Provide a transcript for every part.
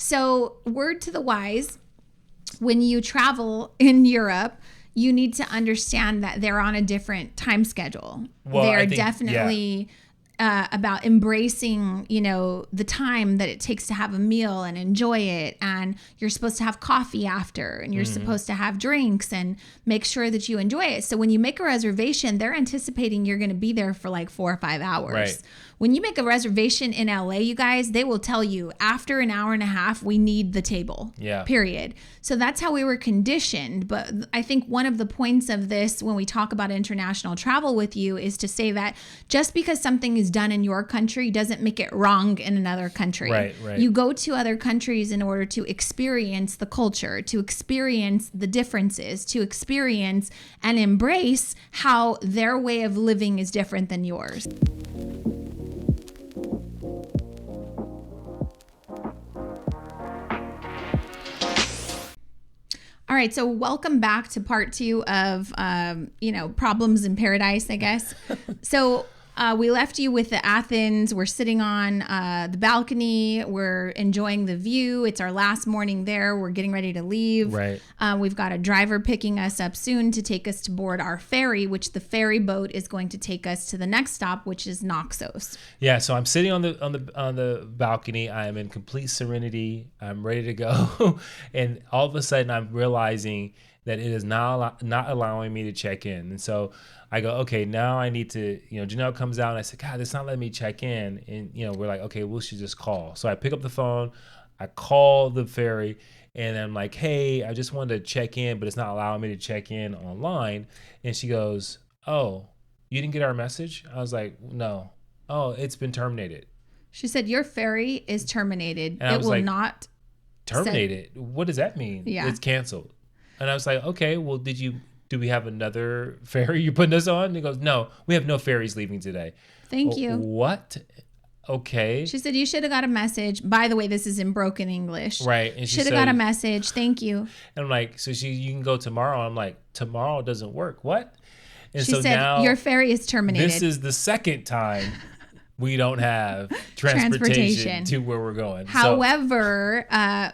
So word to the wise, when you travel in Europe, you need to understand that they're on a different time schedule. Well, they're definitely about embracing, the time that it takes to have a meal and enjoy it. And you're supposed to have coffee after, and you're supposed to have drinks and make sure that you enjoy it. So when you make a reservation, they're anticipating you're going to be there for like 4 or 5 hours. Right. When you make a reservation in LA, you guys, they will tell you after an hour and a half, we need the table. Yeah. Period. So that's how we were conditioned. But I think one of the points of this when we talk about international travel with you is to say that just because something is done in your country doesn't make it wrong in another country. Right. You go to other countries in order to experience the culture, to experience the differences, to experience and embrace how their way of living is different than yours. All right, so welcome back to part 2 of, Problems in Paradise, I guess. So we left you with the Athens. We're sitting on the balcony. We're enjoying the view. It's our last morning there. We're getting ready to leave. Right. We've got a driver picking us up soon to take us to board our ferry, which the ferry boat is going to take us to the next stop, which is Naxos. Yeah, so I'm sitting on the balcony. I am in complete serenity. I'm ready to go, and all of a sudden I'm realizing that it is not allowing me to check in. And so I go, okay, now I need to, Janelle comes out and I said, God, it's not letting me check in. And, we're like, okay, we should just call. So I pick up the phone, I call the ferry, and I'm like, hey, I just wanted to check in, but it's not allowing me to check in online. And she goes, oh, you didn't get our message? I was like, no. Oh, it's been terminated. She said, your ferry is terminated. And it will not. Terminated? What does that mean? Yeah. It's canceled. And I was like, okay, well, do we have another ferry you're putting us on? And he goes, no, we have no ferries leaving today. Thank you. What? Okay. She said, you should have got a message. By the way, this is in broken English. Right. And should have got a message. Thank you. And I'm like, so you can go tomorrow. I'm like, tomorrow doesn't work. What? And she so said, now your ferry is terminated. This is the second time we don't have transportation to where we're going. However,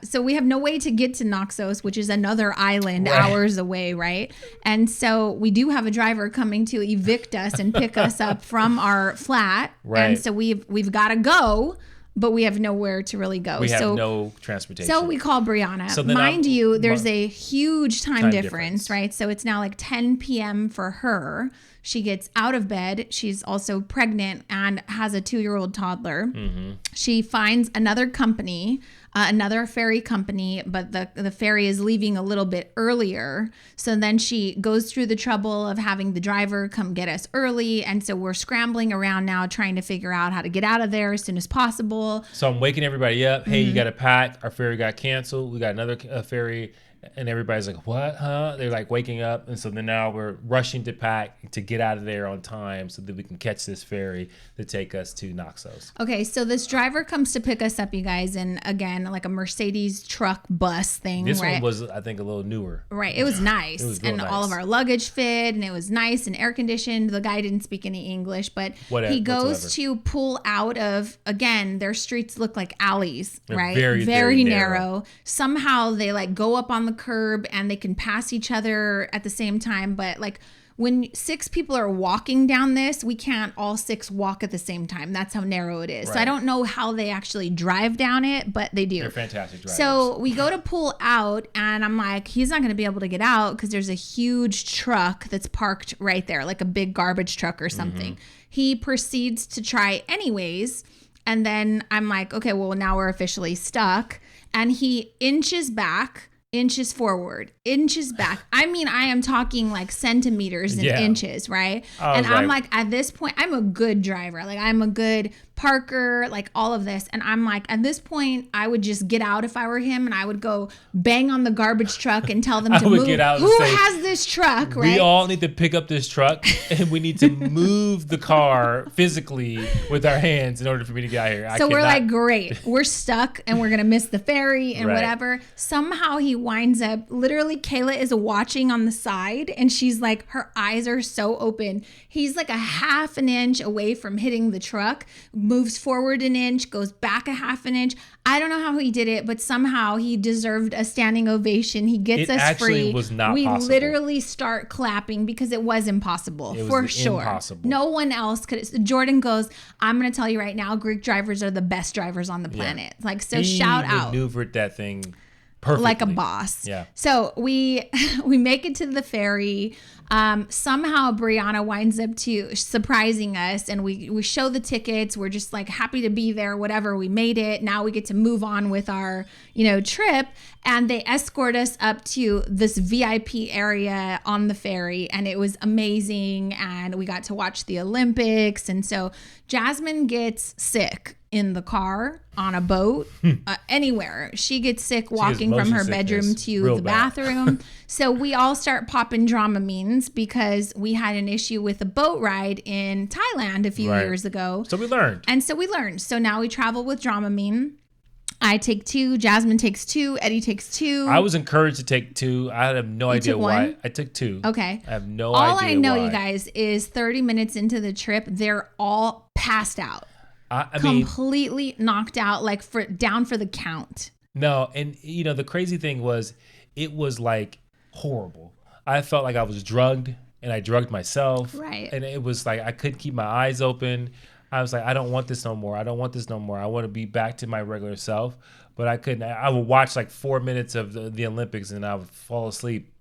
so we have no way to get to Naxos, which is another island hours away, right? And so we do have a driver coming to evict us and pick us up from our flat. Right. And so we've got to go, but we have nowhere to really go. We have no transportation. So we call Brianna. So Mind you, there's a huge time difference, right? So it's now like 10 p.m. for her. She gets out of bed. She's also pregnant and has a 2-year-old toddler. Mm-hmm. She finds another company, another ferry company, but the ferry is leaving a little bit earlier. So then she goes through the trouble of having the driver come get us early. And so we're scrambling around now trying to figure out how to get out of there as soon as possible. So I'm waking everybody up. Hey, you got to pack. Our ferry got canceled. We got another ferry. And everybody's like, what, huh? They're like waking up. And so then now we're rushing to pack to get out of there on time so that we can catch this ferry to take us to Naxos. Okay, so this driver comes to pick us up, you guys. And again, like a Mercedes truck bus thing, This right? one was, I think, a little newer. Right, it was nice. It was real and nice. All of our luggage fit, and it was nice and air conditioned. The guy didn't speak any English, but he goes to pull out of, again, their streets look like alleys, They're right? very narrow. Somehow they like go up on the curb and they can pass each other at the same time, but like when 6 people are walking down this, we can't all 6 walk at the same time. That's how narrow it is. Right. So I don't know how they actually drive down it, but they do. They're fantastic drivers. So we go to pull out and I'm like, he's not going to be able to get out because there's a huge truck that's parked right there, like a big garbage truck or something. Mm-hmm. He proceeds to try anyways. And then I'm like, okay, well, now we're officially stuck. And he inches back, inches forward, inches back. I mean, I am talking like centimeters and inches, right? And I'm like, at this point, I'm a good driver. Like I'm a good parker, like all of this. And I'm like, at this point, I would just get out if I were him and I would go bang on the garbage truck and tell them to move. Who has this truck, right? We all need to pick up this truck and we need to move the car physically with our hands in order for me to get out here. So we're like, great, we're stuck and we're going to miss the ferry and whatever. Somehow he winds up, literally Kayla is watching on the side and she's like, her eyes are so open. He's like a half an inch away from hitting the truck, moves forward an inch, goes back a half an inch. I don't know how he did it, but somehow he deserved a standing ovation. He gets us free. It was not we possible. Literally start clapping because it was impossible. It was for sure. impossible. No one else could. Jordan goes, I'm going to tell you right now, Greek drivers are the best drivers on the planet. Like, so shout out. He maneuvered that thing perfectly. Like a boss. Yeah. So we make it to the ferry. Somehow Brianna winds up surprising us, and we show the tickets. We're just like happy to be there, whatever. We made it. Now we get to move on with our, trip. And they escort us up to this VIP area on the ferry, and it was amazing. And we got to watch the Olympics. And so Jasmine gets sick in the car, on a boat, anywhere. She gets sick walking from her bedroom to the bathroom. So we all start popping Dramamines because we had an issue with a boat ride in Thailand a few years ago. So we learned. So now we travel with Dramamine. I take 2, Jasmine takes 2, Eddie takes 2. I was encouraged to take 2. I have no idea why. I took 2. Okay. I have no idea why. All I know, you guys, is 30 minutes into the trip, they're all passed out. I mean, completely knocked out, like down for the count. No, and the crazy thing was, it was like horrible. I felt like I was drugged, and I drugged myself. Right. And it was like I couldn't keep my eyes open. I was like, I don't want this no more. I don't want this no more. I want to be back to my regular self. But I couldn't. I would watch like 4 minutes of the Olympics, and I would fall asleep,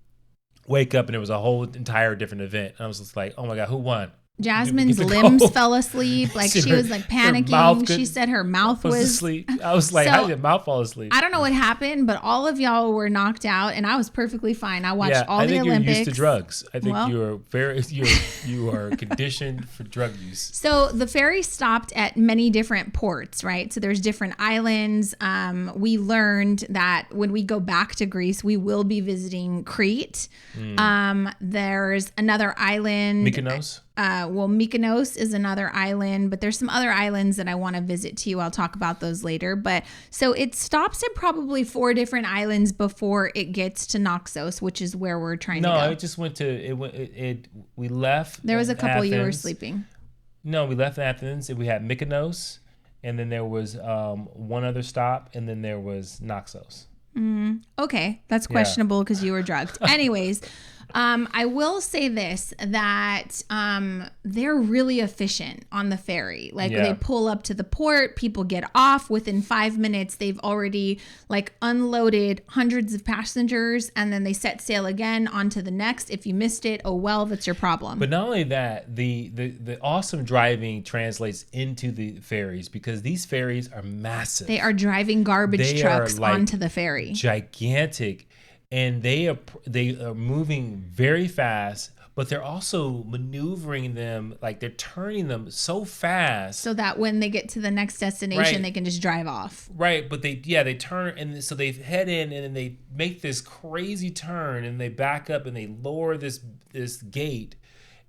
wake up, and it was a whole entire different event. And I was just like, oh my God, who won? Jasmine's limbs fell asleep. Like she was like panicking. She said her mouth was asleep. I was like, how did your mouth fall asleep? I don't know what happened, but all of y'all were knocked out, and I was perfectly fine. I watched all the Olympics. I think you're used to drugs. I think you are conditioned for drug use. So the ferry stopped at many different ports, right? So there's different islands. We learned that when we go back to Greece, we will be visiting Crete. There's another island. Mykonos. Mykonos is another island, but there's some other islands that I want to visit too. I'll talk about those later. But so it stops at probably 4 different islands before it gets to Naxos, which is where we're trying to go. No, it just went to it. We left. There was a couple Athens. You were sleeping. No, we left Athens, and we had Mykonos, and then there was one other stop, and then there was Naxos. Okay, that's questionable because you were drugged. Anyways. I will say this, that they're really efficient on the ferry. Like they pull up to the port, people get off within 5 minutes. They've already like unloaded hundreds of passengers, and then they set sail again onto the next. If you missed it, oh well, that's your problem. But not only that, the awesome driving translates into the ferries, because these ferries are massive. They are driving garbage trucks onto the ferry. Gigantic. And they are moving very fast, but they're also maneuvering them, like they're turning them so fast, so that when they get to the next destination, they can just drive off. Right, but they turn, and so they head in, and then they make this crazy turn, and they back up, and they lower this gate,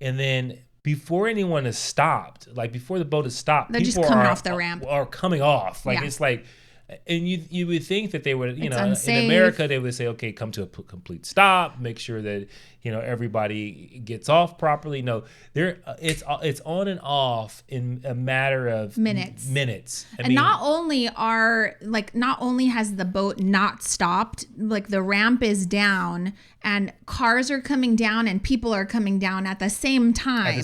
and then before anyone has stopped, like before the boat has stopped, they're just coming off the ramp. Are coming off, like it's like. And you would think that they would, in America, they would say, okay, come to a complete stop, make sure that, everybody gets off properly. No, it's on and off in a matter of minutes. Not only has the boat not stopped, like the ramp is down and cars are coming down and people are coming down at the same time,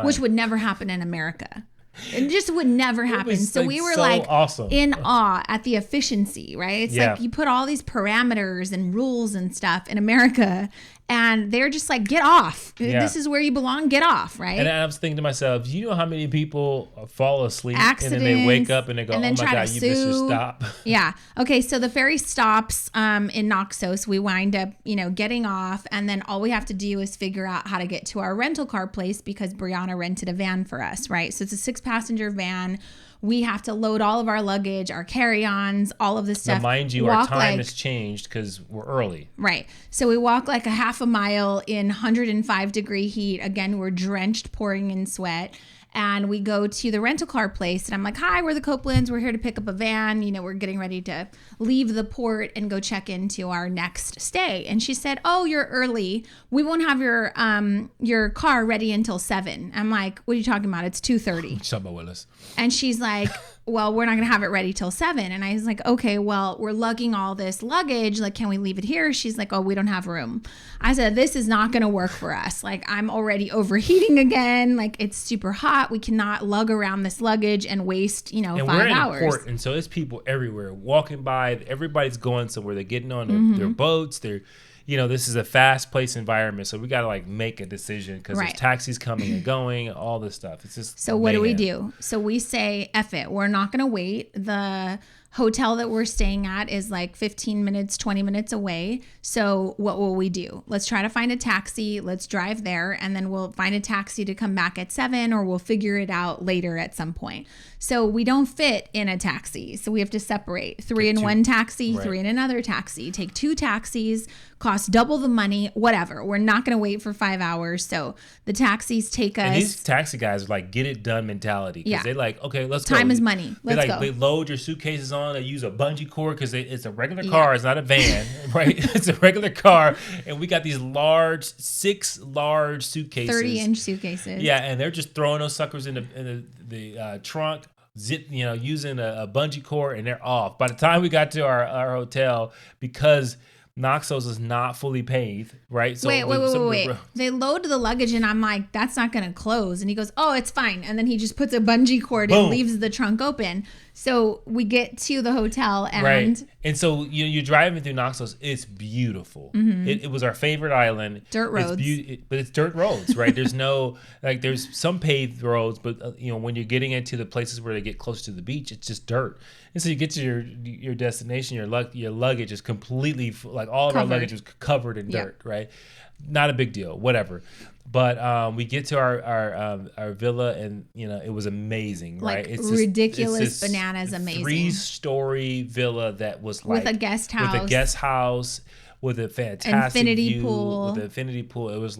which would never happen in America. It just would never happen. So we were awesome. In awe at the efficiency, right? It's like you put all these parameters and rules and stuff in America, and they're just like, get off. This is where you belong. Get off, right? And I was thinking to myself, do you know how many people fall asleep Accidents, and then they wake up and they go, oh my God, you missed your stop. Yeah. Okay. So the ferry stops in Naxos. We wind up, getting off, and then all we have to do is figure out how to get to our rental car place because Brianna rented a van for us, right? So it's a 6-passenger van. We have to load all of our luggage, our carry-ons, all of this stuff. Now, mind you, our time has changed because we're early. Right. So we walk like a half a mile in 105-degree heat. Again, we're drenched, pouring in sweat. And we go to the rental car place, and I'm like, hi, we're the Copelands. We're here to pick up a van. You know, we're getting ready to leave the port and go check into our next stay. And she said, oh, you're early. We won't have your car ready until 7. I'm like, what are you talking about? It's 2:30. Talking about Willis. And she's like, well, we're not going to have it ready till 7. And I was like, okay, well, we're lugging all this luggage. Like, can we leave it here? She's like, oh, we don't have room. I said, this is not going to work for us. Like, I'm already overheating again. Like, it's super hot. We cannot lug around this luggage and waste, 5 hours. We're in a port, and so there's people everywhere walking by. Everybody's going somewhere. They're getting on their boats. They're, this is a fast-paced environment, so we got to make a decision because there's taxis coming and going, all this stuff. It's just so what do we do? So we say, F it. We're not going to wait. The hotel that we're staying at is 15 minutes, 20 minutes away. So what will we do? Let's try to find a taxi. Let's drive there, and then we'll find a taxi to come back at 7, or we'll figure it out later at some point. So we don't fit in a taxi. So we have to separate 3 in one taxi, 3 in another taxi, take 2 taxis, cost double the money, whatever. We're not going to wait for 5 hours. So the taxis take us. And these taxi guys are get it done mentality. Because they're okay, let's go. Time is money. Let's go. They load your suitcases on. They use a bungee cord because it's a regular car. It's not a van, right? It's a regular car. And we got these 6 large suitcases. 30-inch suitcases. Yeah, and they're just throwing those suckers in the trunk. Using a bungee cord, and they're off. By the time we got to our hotel, because Naxos is not fully paved, right? So wait. They load the luggage, and I'm like, that's not going to close. And he goes, oh, it's fine. And then he just puts a bungee cord and leaves the trunk open. So we get to the hotel, and and so you're driving through Naxos. It's beautiful. It was our favorite island. Dirt roads, but it's dirt roads, right? There's no there's some paved roads, but when you're getting into the places where they get close to the beach, it's just dirt. And so you get to your destination, your luggage is completely all of our luggage was covered in dirt, right? Not a big deal, whatever. But we get to our villa, and it was amazing, right? It's ridiculous, bananas, amazing. 3-story villa that was with a guest house, with a fantastic infinity pool. With an infinity pool. It was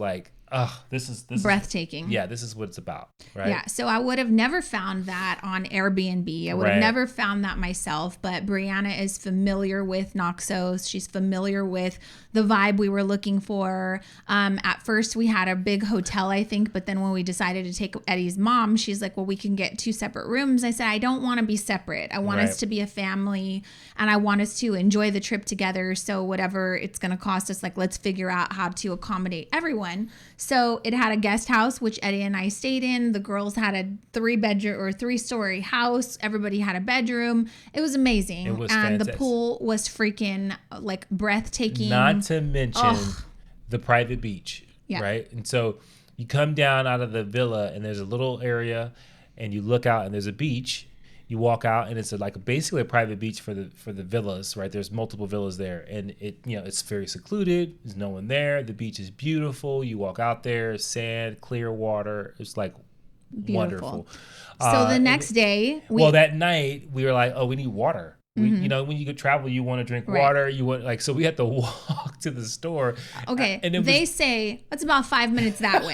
this is breathtaking. This is what it's about, right? Yeah. So I would have never found that on Airbnb. I would have never found that myself. But Brianna is familiar with Naxos. She's familiar with the vibe we were looking for. At first, we had a big hotel, I think. But then when we decided to take Eddie's mom, she's like, well, we can get 2 separate rooms. I said, I don't want to be separate. I want us to be a family, and I want us to enjoy the trip together. So whatever it's going to cost us, let's figure out how to accommodate everyone. So it had a guest house, which Eddie and I stayed in. The girls had a 3-bedroom or 3-story house. Everybody had a bedroom. It was amazing. It was and fantastic. The pool was freaking breathtaking. Not to mention the private beach, right? And so you come down out of the villa, and there's a little area, and you look out, and there's a beach. You walk out, and it's basically a private beach for the villas, right? There's multiple villas there, and it's very secluded. There's no one there. The beach is beautiful. You walk out there, sand, clear water. It's wonderful. So the next day, that night we were like, oh, we need water. When you go travel, you want to drink water. You want so we had to walk to the store. Okay, and they say it's about 5 minutes that way.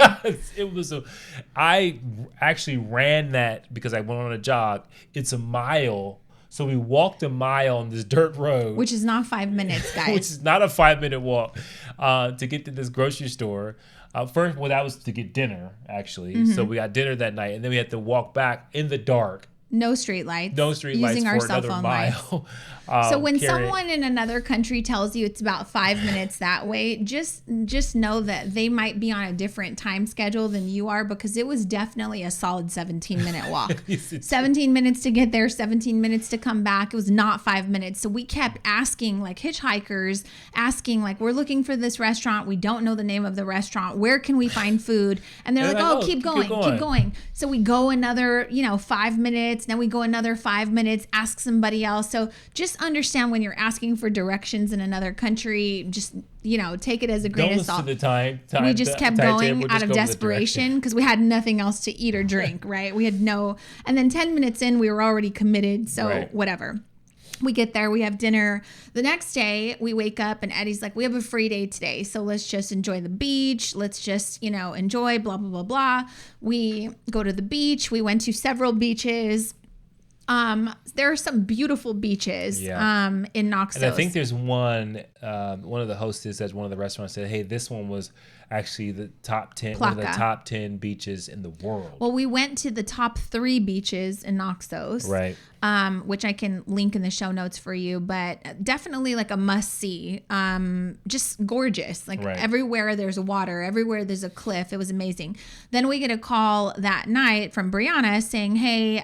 I actually ran that because I went on a jog. It's a mile, so we walked a mile on this dirt road, which is not 5 minutes, guys. Which is not a 5-minute walk to get to this grocery store. First, that was to get dinner actually. So we got dinner that night, and then we had to walk back in the dark. No street lights. Using our for cell another phone mile. So when someone in another country tells you it's about 5 minutes that way, just know that they might be on a different time schedule than you are, because it was definitely a solid 17-minute walk. 17 minutes to get there, 17 minutes to come back. It was not 5 minutes. So we kept asking, hitchhikers, we're looking for this restaurant. We don't know the name of the restaurant. Where can we find food? And they're like, keep going. So we go another, 5 minutes. Then we go another 5 minutes, ask somebody else. So just understand when you're asking for directions in another country, just, take it as a grain of salt. The time we just kept going out of desperation because we had nothing else to eat or drink, right? We had and then 10 minutes in, we were already committed. So whatever. We get there, we have dinner. The next day, we wake up and Eddie's like, we have a free day today. So let's just enjoy the beach. Let's just, enjoy blah, blah, blah, blah. We go to the beach. We went to several beaches. There are some beautiful beaches in Naxos. And I think there's one of the hostess at one of the restaurants said, hey, this one was actually the top 10, one of the top 10 beaches in the world. Well, we went to the top 3 beaches in Naxos. Right. Which I can link in the show notes for you, but definitely like a must see. Just gorgeous. Like everywhere there's water, everywhere there's a cliff. It was amazing. Then we get a call that night from Brianna saying, hey,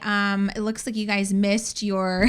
it looks like you guys missed your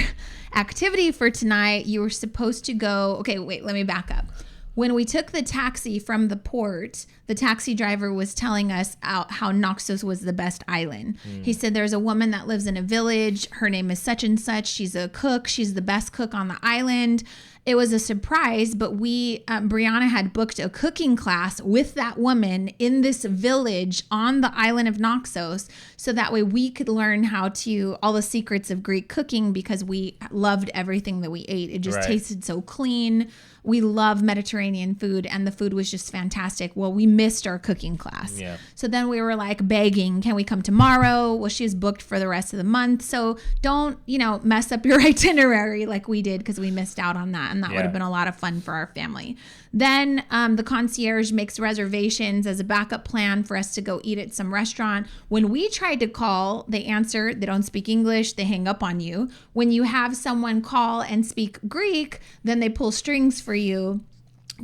activity for tonight. You were supposed to go. Okay, wait, let me back up. When we took the taxi from the port, the taxi driver was telling us how Naxos was the best island. He said there's a woman that lives in a village. Her name is such and such. She's a cook. She's the best cook on the island. It was a surprise, but Brianna had booked a cooking class with that woman in this village on the island of Naxos. So that way we could learn all the secrets of Greek cooking because we loved everything that we ate. It just tasted so clean. We love Mediterranean food and the food was just fantastic. Well, we missed our cooking class. Yeah. So then we were like begging, can we come tomorrow? Well, she was booked for the rest of the month. So don't, mess up your itinerary like we did because we missed out on that. And that would have been a lot of fun for our family. Then the concierge makes reservations as a backup plan for us to go eat at some restaurant. When we tried to call, they answer. They don't speak English. They hang up on you. When you have someone call and speak Greek, then they pull strings for you,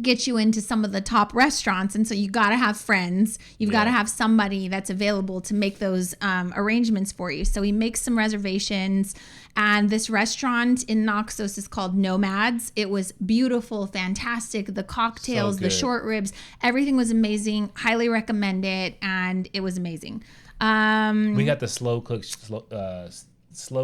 get you into some of the top restaurants. And so you got to have friends. You've got to have somebody that's available to make those arrangements for you. So he makes some reservations. And this restaurant in Naxos is called Nomads. It was beautiful, fantastic. The cocktails, the short ribs, everything was amazing. Highly recommend it. And it was amazing. We got the slow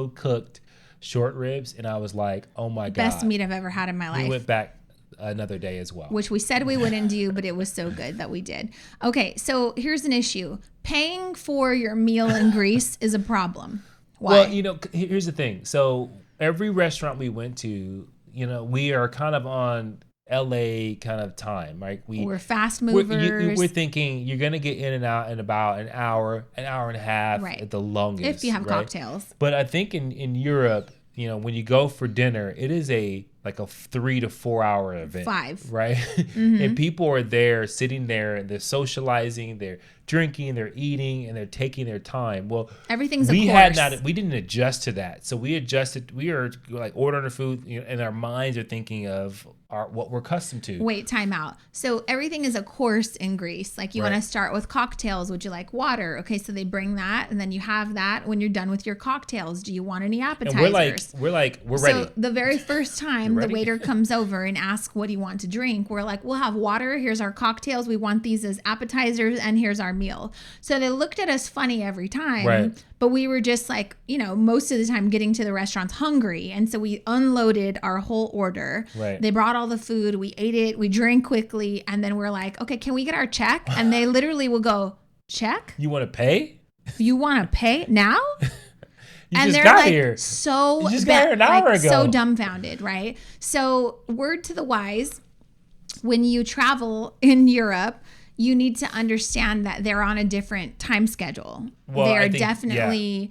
cooked short ribs. And I was like, oh my God. Best meat I've ever had in my life. We went back another day as well. Which we said we wouldn't do, but it was so good that we did. Okay, so here's an issue. Paying for your meal in Greece is a problem. Why? Well, here's the thing. So every restaurant we went to, we are kind of on LA kind of time, right? We're fast movers. We're thinking you're going to get in and out in about an hour and a half at the longest. If you have cocktails. But I think in Europe, when you go for dinner, it is a 3 to 4 hour event. 5. Right? Mm-hmm. And people are there, sitting there, and they're socializing, they're drinking, they're eating, and they're taking their time. Well, everything's a course. We didn't adjust to that. So we adjusted. We are like ordering our food, and our minds are thinking of what we're accustomed to. Wait, time out. So everything is a course in Greece. Like you want to start with cocktails. Would you like water? Okay, so they bring that, and then you have that when you're done with your cocktails. Do you want any appetizers? And we're ready. So the very first time the waiter comes over and asks, what do you want to drink? We're like, we'll have water. Here's our cocktails. We want these as appetizers, and here's our meal. So they looked at us funny every time, but we were just like, most of the time getting to the restaurants hungry. And so we unloaded our whole order. Right. They brought all the food. We ate it. We drank quickly. And then we're like, okay, can we get our check? And they literally will go, check? You want to pay? You want to pay now? And they're like here. So you just got here an hour ago. So dumbfounded, right? So word to the wise, when you travel in Europe, you need to understand that they're on a different time schedule. Well, they're definitely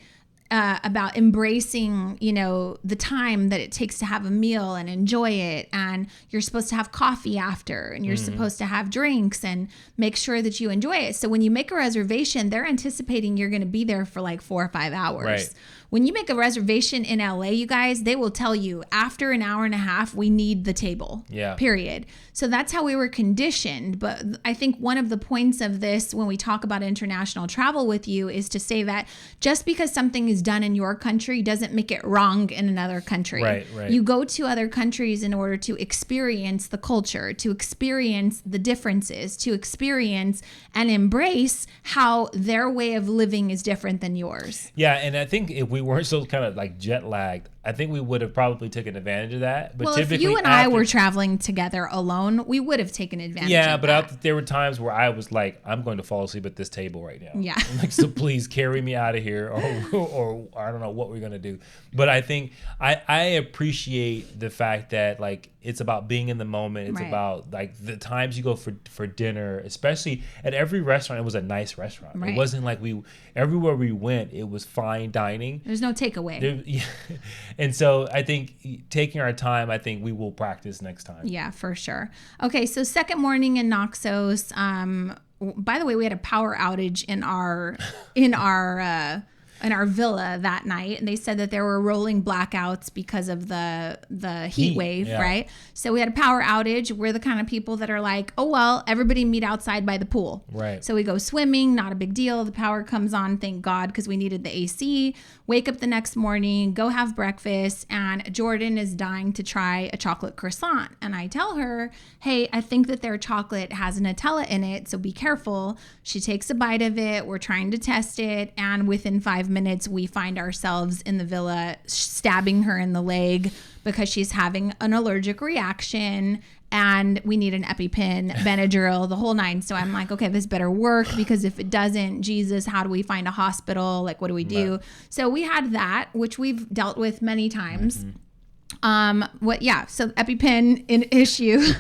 about embracing, the time that it takes to have a meal and enjoy it. And you're supposed to have coffee after, and you're supposed to have drinks and make sure that you enjoy it. So when you make a reservation, they're anticipating you're going to be there for like 4 or 5 hours. Right. When you make a reservation in LA, you guys, they will tell you after an hour and a half, we need the table. Yeah. Period. So that's how we were conditioned. But I think one of the points of this when we talk about international travel with you is to say that just because something is done in your country doesn't make it wrong in another country. Right. You go to other countries in order to experience the culture, to experience the differences, to experience and embrace how their way of living is different than yours. Yeah. And I think if we we weren't so kind of like jet lagged, I think we would have probably taken advantage of that. But well, if typically you and I were traveling together alone, we would have taken advantage of that. There were times where I was like, I'm going to fall asleep at this table right now. Yeah. I'm like, so please carry me out of here, or I don't know what we're going to do. But I think I appreciate the fact that like it's about being in the moment. It's about like the times you go for dinner, especially at every restaurant. It was a nice restaurant. It wasn't like everywhere we went, it was fine dining. There's no takeaway. And so I think taking our time, I think we will practice next time. Yeah, for sure. Okay, so second morning in Naxos. By the way, we had a power outage in our villa that night, and they said that there were rolling blackouts because of the heat wave, right? So we had a power outage. We're the kind of people that are like, oh well, everybody meet outside by the pool. Right. So we go swimming, not a big deal. The power comes on, thank God, because we needed the AC. Wake up the next morning, go have breakfast, and Jordan is dying to try a chocolate croissant. And I tell her, hey, I think that their chocolate has Nutella in it, so be careful. She takes a bite of it. We're trying to test it, and within 5 minutes, we find ourselves in the villa stabbing her in the leg because she's having an allergic reaction, and we need an EpiPen, Benadryl, the whole nine. So I'm like, okay, this better work, because if it doesn't, Jesus, how do we find a hospital? Like, what do we do? Right. So we had that, which we've dealt with many times. Mm-hmm. So EpiPen an issue.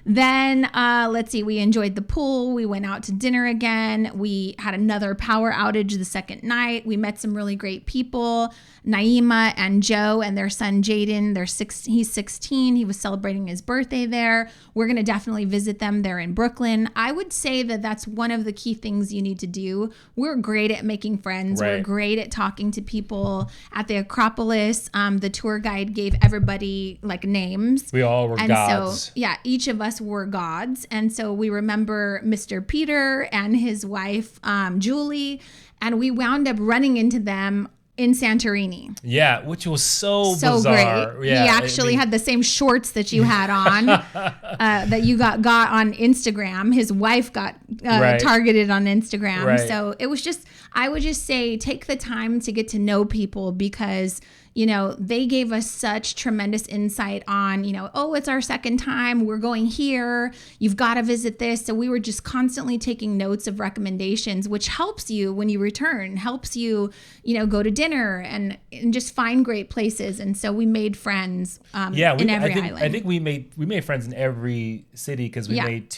Then let's see, we enjoyed the pool. We went out to dinner again. We had another power outage the second night. We met some really great people, Naima and Joe and their son Jaden. He's 16. He was celebrating his birthday there. We're going to definitely visit them. They're in Brooklyn. I would say that that's one of the key things you need to do. We're great at making friends. Right. We're great at talking to people at the Acropolis. The tour guide gave everybody like names. We all were gods. So, each of us were gods. And so we remember Mr. Peter and his wife, Julie, and we wound up running into them in Santorini. Yeah, which was so bizarre. Great. Yeah, he actually had the same shorts that you had on, that you got on Instagram. His wife got targeted on Instagram. Right. So it was just, I would just say, take the time to get to know people, because they gave us such tremendous insight on, it's our second time. We're going here. You've got to visit this. So we were just constantly taking notes of recommendations, which helps you when you return, helps you, go to dinner and just find great places. And so we made friends in every island. I think we made friends in every city, because we made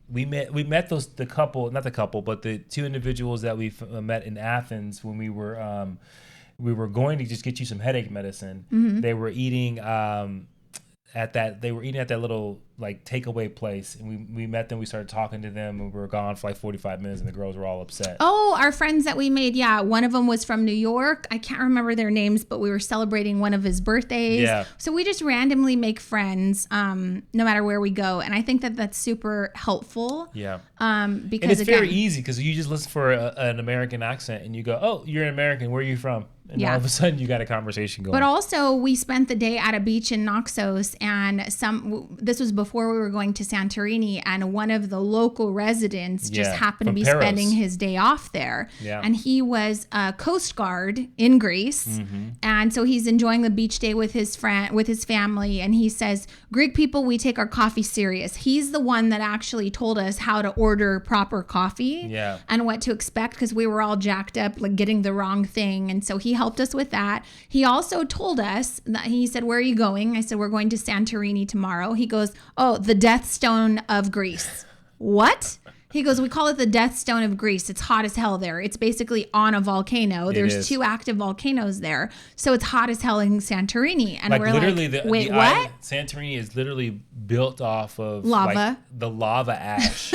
We met the two individuals that we met in Athens when we were going to just get you some headache medicine. Mm-hmm. They were eating at that little like takeaway place, and we met them. We started talking to them, and we were gone for like 45 minutes, and the girls were all upset. Oh, our friends that we made. Yeah, one of them was from New York. I can't remember their names, but we were celebrating one of his birthdays. Yeah. So we just randomly make friends, no matter where we go, and I think that that's super helpful. Yeah. Because and it's very easy, because you just listen for an American accent, and you go, "Oh, you're an American. Where are you from?" And all of a sudden, you got a conversation going. But also, we spent the day at a beach in Naxos, and this was before we were going to Santorini, and one of the local residents just happened to be spending his day off there. Yeah. And he was a Coast Guard in Greece, mm-hmm. and so he's enjoying the beach day with his family, and he says, "Greek people, we take our coffee serious." He's the one that actually told us how to order proper coffee and what to expect, because we were all jacked up, like getting the wrong thing, and so he helped us with that. He also told us that, he said, "Where are you going?" I said, "We're going to Santorini tomorrow." He goes, "Oh, the Death Stone of Greece." What? He goes, "We call it the Death Stone of Greece. It's hot as hell there. It's basically on a volcano. There's 2 active volcanoes there. So it's hot as hell in Santorini." And we're like, wait, what? Island, Santorini is literally built off of lava, like, the lava ash.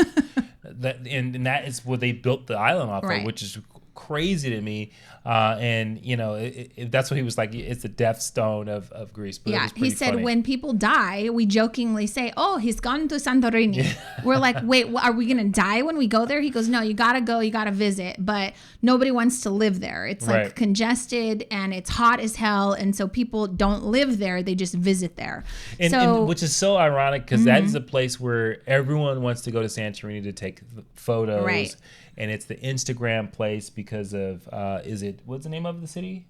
and that is what they built the island off of, which is crazy to me. And that's what he was like. It's the death stone of Greece. But it was he said funny. When people die, we jokingly say, "Oh, he's gone to Santorini." We're like, "Wait, are we gonna die when we go there?" He goes, "No, you gotta go, you gotta visit, but nobody wants to live there. It's like congested and it's hot as hell, and so people don't live there; they just visit there." And which is so ironic because that is a place where everyone wants to go to Santorini to take photos. Right. And it's the Instagram place because of what's the name of the city?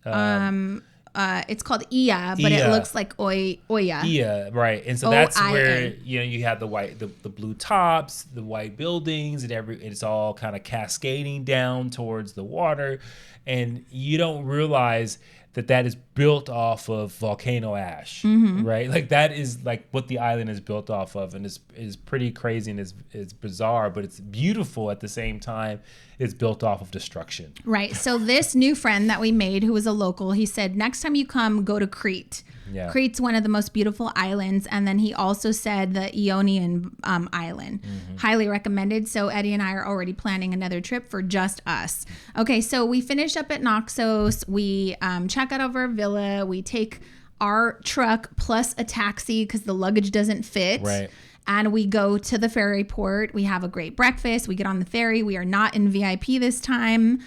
It's called Ia, but it looks like Oya. Ia, right. And so that's where you have the blue tops, the white buildings, and it's all kind of cascading down towards the water, and you don't realize that is built off of volcano ash, right? Like that is like what the island is built off of, and is pretty crazy and is bizarre, but it's beautiful at the same time. It's built off of destruction. Right. So this new friend that we made, who was a local, he said, next time you come, go to Crete. Yeah. Crete's one of the most beautiful islands. And then he also said the Ionian island. Highly recommended. So Eddie and I are already planning another trip for just us. Okay, so we finish up at Naxos. We check out of our villa. We take our truck plus a taxi because the luggage doesn't fit. Right. And we go to the ferry port. We have a great breakfast. We get on the ferry. We are not in VIP this time.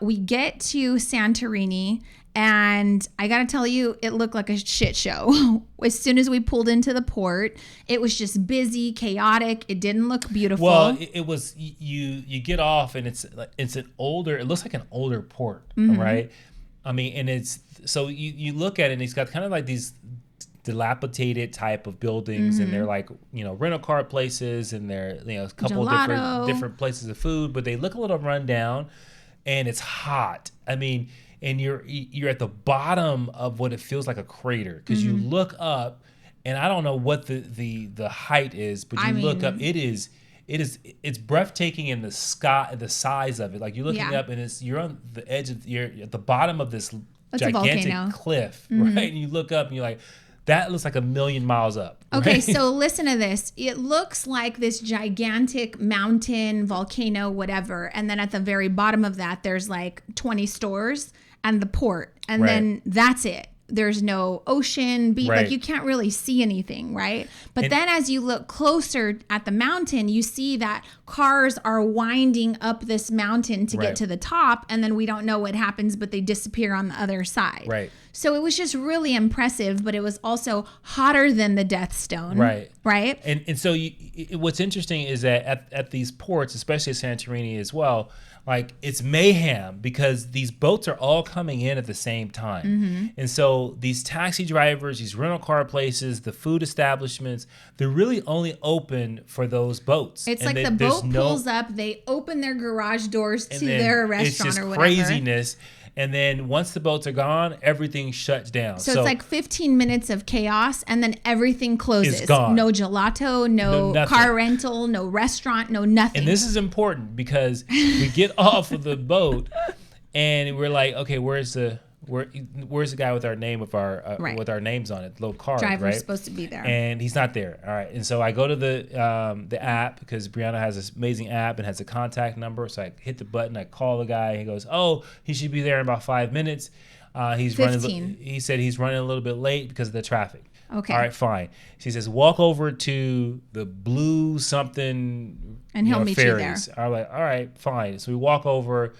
We get to Santorini. And I got to tell you, it looked like a shit show. As soon as we pulled into the port, it was just busy, chaotic. It didn't look beautiful. Well, it was, you get off and it looks like an older port, right? I mean, and it's, so you look at it and it's got kind of like these dilapidated type of buildings, and they're like, rental car places, and they're, a couple of different places of food, but they look a little run down, and it's hot. I mean, and you're at the bottom of what it feels like a crater, because you look up, and I don't know what the height is, but look up, it's breathtaking in the sky, the size of it. Like you're looking up, and you're on the edge you're at the bottom of this gigantic cliff, right? And you look up, and you're like, that looks like 1,000,000 miles up. Right? Okay, so listen to this. It looks like this gigantic mountain, volcano, whatever. And then at the very bottom of that, there's like 20 stores and the port. And then that's it. There's no ocean, beach. Like you can't really see anything, right? But then as you look closer at the mountain, you see that cars are winding up this mountain to get to the top, and then we don't know what happens, but they disappear on the other side. Right. So it was just really impressive, but it was also hotter than the Death Stone. Right. Right. And so what's interesting is that at these ports, especially at Santorini as well, like it's mayhem because these boats are all coming in at the same time. And so these taxi drivers, these rental car places, the food establishments, they're really only open for those boats. It's like the boat pulls up, they open their garage doors to their restaurant or whatever. It's just craziness. And then once the boats are gone, everything shuts down. So it's like 15 minutes of chaos, and then everything closes. It's gone. No gelato, no car rental, no restaurant, no nothing. And this is important because we get off of the boat, and we're like, okay, where's the guy with our name with our names on it, the little card, driver's supposed to be there, and he's not there. All right, and so I go to the app because Brianna has this amazing app and has a contact number. So I hit the button, I call the guy. He goes, "Oh, he should be there in about 5 minutes." He's 15. He said he's running a little bit late because of the traffic. Okay. All right, fine. He says, walk over to the blue something, and he'll meet ferries. you there. I'm like, all right, fine. So we walk over.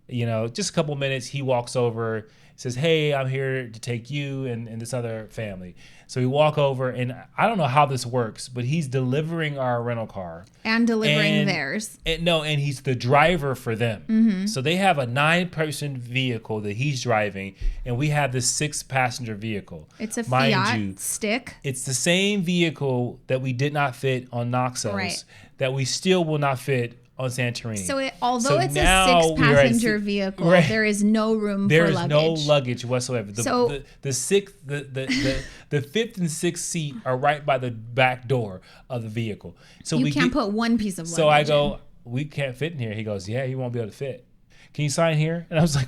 Just a couple minutes. He walks over. Says, hey, I'm here to take you and this other family. So we walk over, and I don't know how this works, but he's delivering our rental car. And delivering theirs. And he's the driver for them. So they have a 9-person vehicle that he's driving, and we have this 6-passenger vehicle. It's a Fiat stick. It's the same vehicle that we did not fit on Naxos, that we still will not fit on Santorini. So although it's a 6-passenger vehicle, there is no room for luggage. There is no luggage whatsoever. The 5th and 6th seat are right by the back door of the vehicle. So you can't put one piece of luggage. So I go, we can't fit in here. He goes, yeah, you won't be able to fit. Can you sign here? And I was like,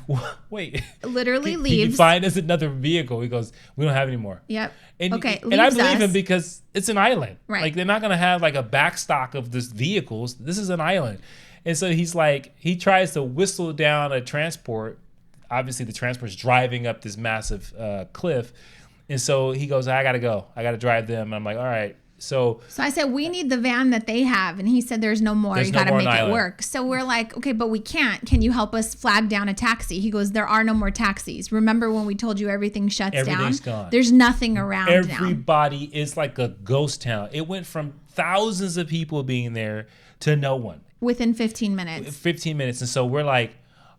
wait. Literally leaves. Can you find us another vehicle? He goes, we don't have any more. Yep. And I believe him because it's an island. Right. Like they're not going to have like a backstock of this vehicles. This is an island. And so he's like, he tries to whistle down a transport. Obviously, the transport's driving up this massive cliff. And so he goes, I got to go. I got to drive them. And I'm like, all right. So I said, we need the van that they have. And he said, there's no more. You got to make it work. So we're like, okay, but we can't. Can you help us flag down a taxi? He goes, there are no more taxis. Remember when we told you everything shuts down? Everything's gone. There's nothing around now. Everybody is like a ghost town. It went from thousands of people being there to no one. Within 15 minutes. 15 minutes. And so we're like,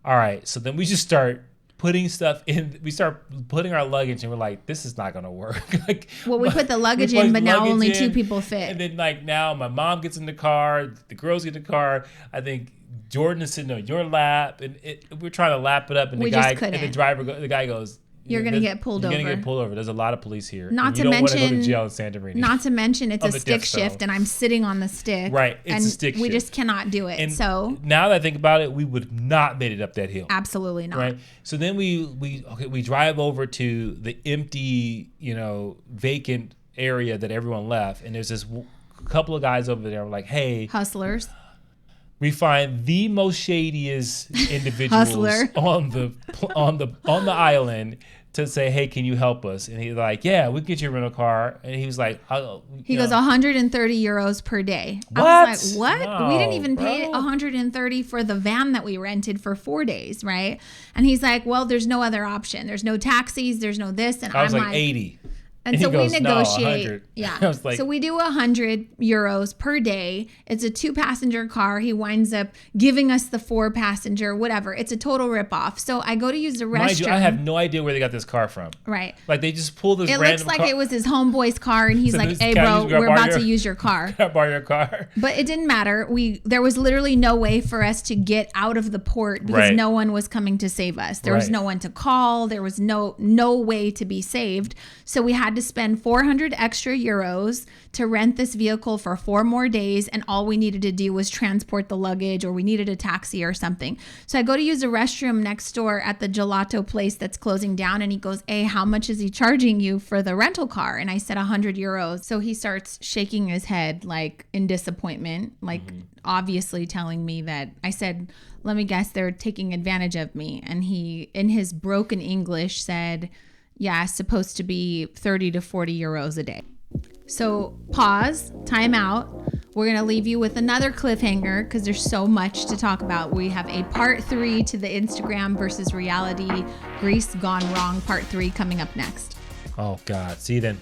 all right. So then we just start putting stuff in. We start putting our luggage, and we're like, this is not gonna work. Like, well, we put the luggage in, but now only 2 people fit. And then like now my mom gets in the car, the girls get in the car. I think Jordan is sitting on your lap, and we're trying to lap it up, and the guy goes, you're gonna get pulled over. You're gonna get pulled over. There's a lot of police here. Not to mention, you don't want to go to jail in Santa Maria. Not to mention, it's a stick shift, and I'm sitting on the stick. Right, it's a stick shift. We just cannot do it. And so now that I think about it, we would not made it up that hill. Absolutely not. Right. So then we drive over to the empty, vacant area that everyone left, and there's this couple of guys over there. We're like, hey, hustlers. We find the most shadiest individuals on the island to say, hey, can you help us? And he's like, yeah, we can get you a rental car. And he was like, he goes 130 euros per day. What? I was like, what? No, we didn't even pay 130 for the van that we rented for 4 days, right? And he's like, well, there's no other option. There's no taxis. There's no this. And I was like 80. And so goes, we negotiate. No, yeah. I was like, so we do 100 euros per day. It's a 2-passenger car. He winds up giving us the 4-passenger, whatever. It's a total ripoff. So I go to use the restroom. Mind you, I have no idea where they got this car from. Right. Like they just pulled this random car. It looks like it was his homeboy's car, and he's like, hey, bro, we're about to use your car. Can I borrow your car? But it didn't matter. There was literally no way for us to get out of the port because no one was coming to save us. There was no one to call. There was no way to be saved. So we had to spend 400 extra euros to rent this vehicle for 4 more days, and all we needed to do was transport the luggage, or we needed a taxi or something. So I go to use a restroom next door at the gelato place that's closing down, and he goes, hey, how much is he charging you for the rental car? And I said 100 euros. So he starts shaking his head like in disappointment, like obviously telling me that. I said, let me guess, they're taking advantage of me. And he, in his broken English, said, yeah, it's supposed to be 30 to 40 euros a day. So pause, time out. We're going to leave you with another cliffhanger because there's so much to talk about. We have a part 3 to the Instagram versus reality Greece gone wrong part 3 coming up next. Oh, God. See you then.